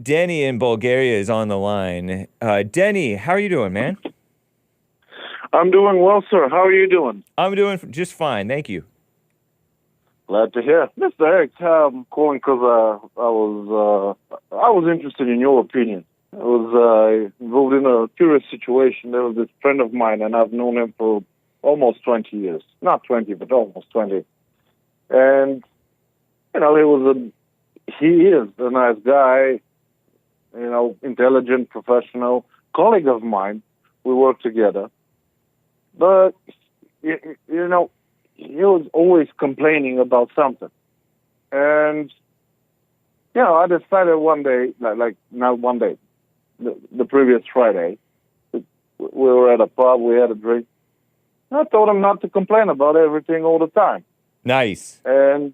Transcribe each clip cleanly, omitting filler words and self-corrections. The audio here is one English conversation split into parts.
Denny in Bulgaria is on the line. Denny, how are you doing, man? I'm doing well, sir. How are you doing? I'm doing just fine, thank you. Glad to hear, Mr. Hicks. I'm calling because I was interested in your opinion. I was involved in a curious situation. There was this friend of mine, and I've known him for almost 20 years. Not 20, but almost 20. And he is a nice guy. Intelligent, professional, colleague of mine. We work together. But, he was always complaining about something. And, I decided one day, like not one day, the previous Friday, we were at a pub, we had a drink. I told him not to complain about everything all the time. Nice. And,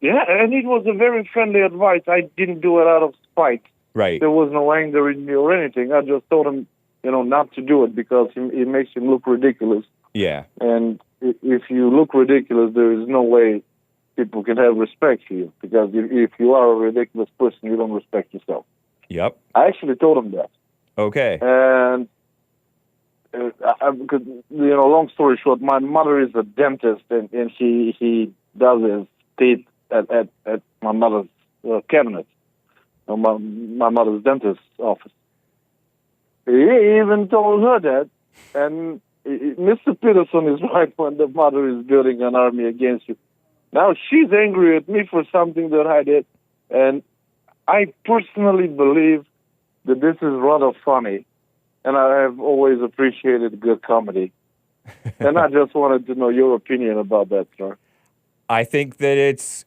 and it was a very friendly advice. I didn't do it out of spite. Right. There was no anger in me or anything. I just told him, not to do it because it makes him look ridiculous. Yeah. And if you look ridiculous, there is no way people can have respect for you. Because if you are a ridiculous person, you don't respect yourself. Yep. I actually told him that. Okay. And, because, long story short, my mother is a dentist, and he does his teeth at my mother's cabinet, my mother's dentist's office. He even told her that, and Mr. Peterson is right when the mother is building an army against you. Now she's angry at me for something that I did, and I personally believe that this is rather funny, and I have always appreciated good comedy. And I just wanted to know your opinion about that, sir. I think that it's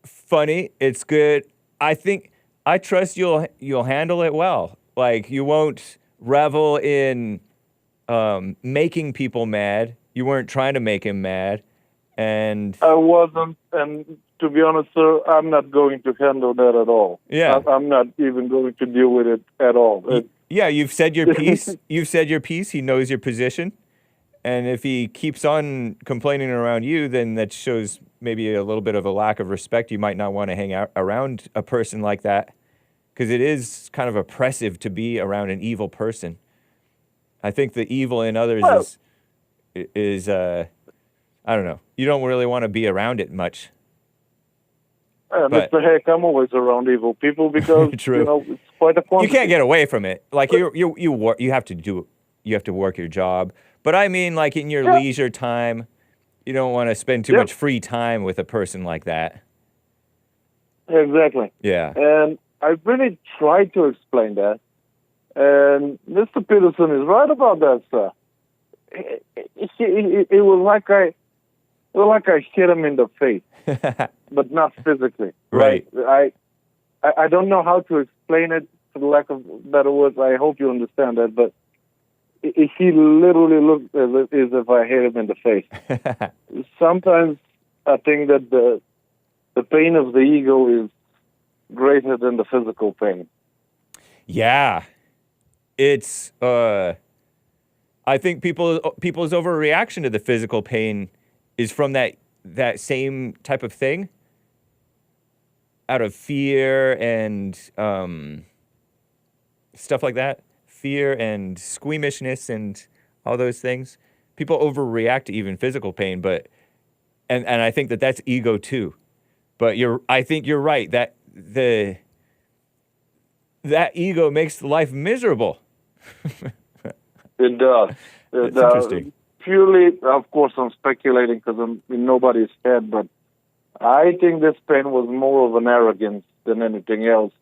funny. It's good. I trust you'll handle it well. Like, you won't revel in making people mad. You weren't trying to make him mad. And I wasn't, and to be honest, sir, I'm not going to handle that at all. Yeah. I'm not even going to deal with it at all. Yeah, you've said your piece. You've said your piece. He knows your position. And if he keeps on complaining around you, then that shows maybe a little bit of a lack of respect. You might not want to hang out around a person like that, because it is kind of oppressive to be around an evil person. I think the evil in others is I don't know. You don't really want to be around it much. Mr. Heck, I'm always around evil people because True. It's quite a quantity. You can't get away from it. Like, you have to work your job. But I mean, like, in your leisure time, you don't want to spend too much free time with a person like that. Exactly. Yeah. And I really tried to explain that. And Mr. Peterson is right about that, sir. It was like I hit him in the face, but not physically. Right. I don't know how to explain it, for the lack of better words. I hope you understand that, but he literally looked as if I hit him in the face. Sometimes I think that the pain of the ego is greater than the physical pain. Yeah. It's I think people's overreaction to the physical pain is from that same type of thing, out of fear and stuff like that. Fear and squeamishness and all those things. People overreact to even physical pain, but and I think that's ego too. But I think you're right that that ego makes life miserable. It does. It's interesting. Purely, of course, I'm speculating because I'm in nobody's head, but I think this pain was more of an arrogance than anything else.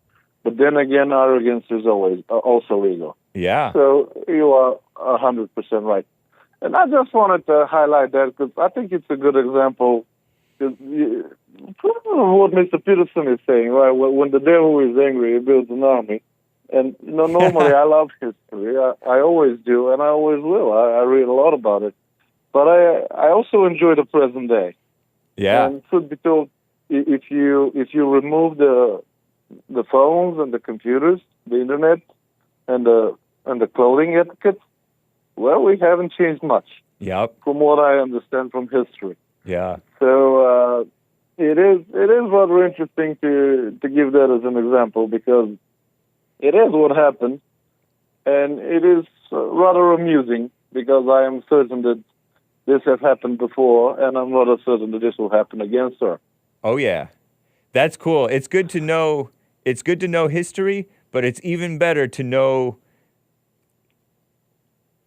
But then again, arrogance is always also ego. Yeah. So you are 100% right. And I just wanted to highlight that because I think it's a good example. What Mr. Peterson is saying, right? When the devil is angry, he builds an army. And normally I love history. I always do, and I always will. I read a lot about it. But I also enjoy the present day. Yeah. And truth be told, if you remove the phones and the computers, the internet, and the clothing etiquette, well, we haven't changed much. Yep. From what I understand from history. Yeah. So It is rather interesting to give that as an example because it is what happened, and it is rather amusing because I am certain that this has happened before, and I'm rather certain that this will happen again, sir. Oh yeah, that's cool. It's good to know. It's good to know history, but it's even better to know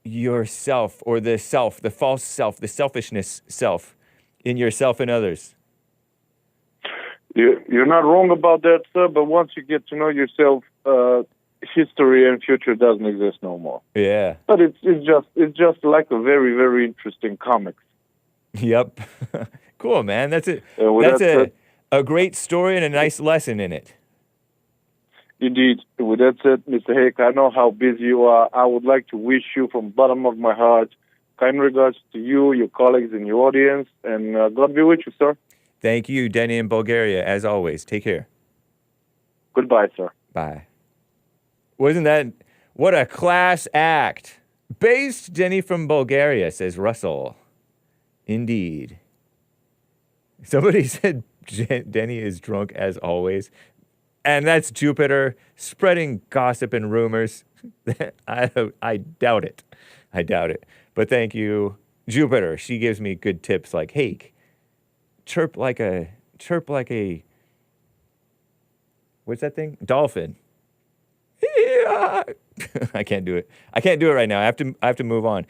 yourself or the self, the false self, the selfishness self in yourself and others. You're not wrong about that, sir. But once you get to know yourself, history and future doesn't exist no more. Yeah. But it's just like a very very interesting comics. Yep. Cool, man. That's it. And with That's that said, a great story and a nice lesson in it. indeed, with that said, Mr. Hake, I know how busy you are. I would like to wish you from the bottom of my heart kind regards to you, your colleagues, and your audience. And God be with you, sir. Thank you, Denny in Bulgaria, as always. Take care. Goodbye, sir. Bye. Wasn't that what a class act? Based Denny from Bulgaria, says Russell. Indeed. Somebody said Denny is drunk as always. And that's Jupiter spreading gossip and rumors. I doubt it. I doubt it. But thank you, Jupiter. She gives me good tips like, hey, chirp like a, what's that thing? Dolphin. Yeah. I can't do it. I can't do it right now. I have to move on.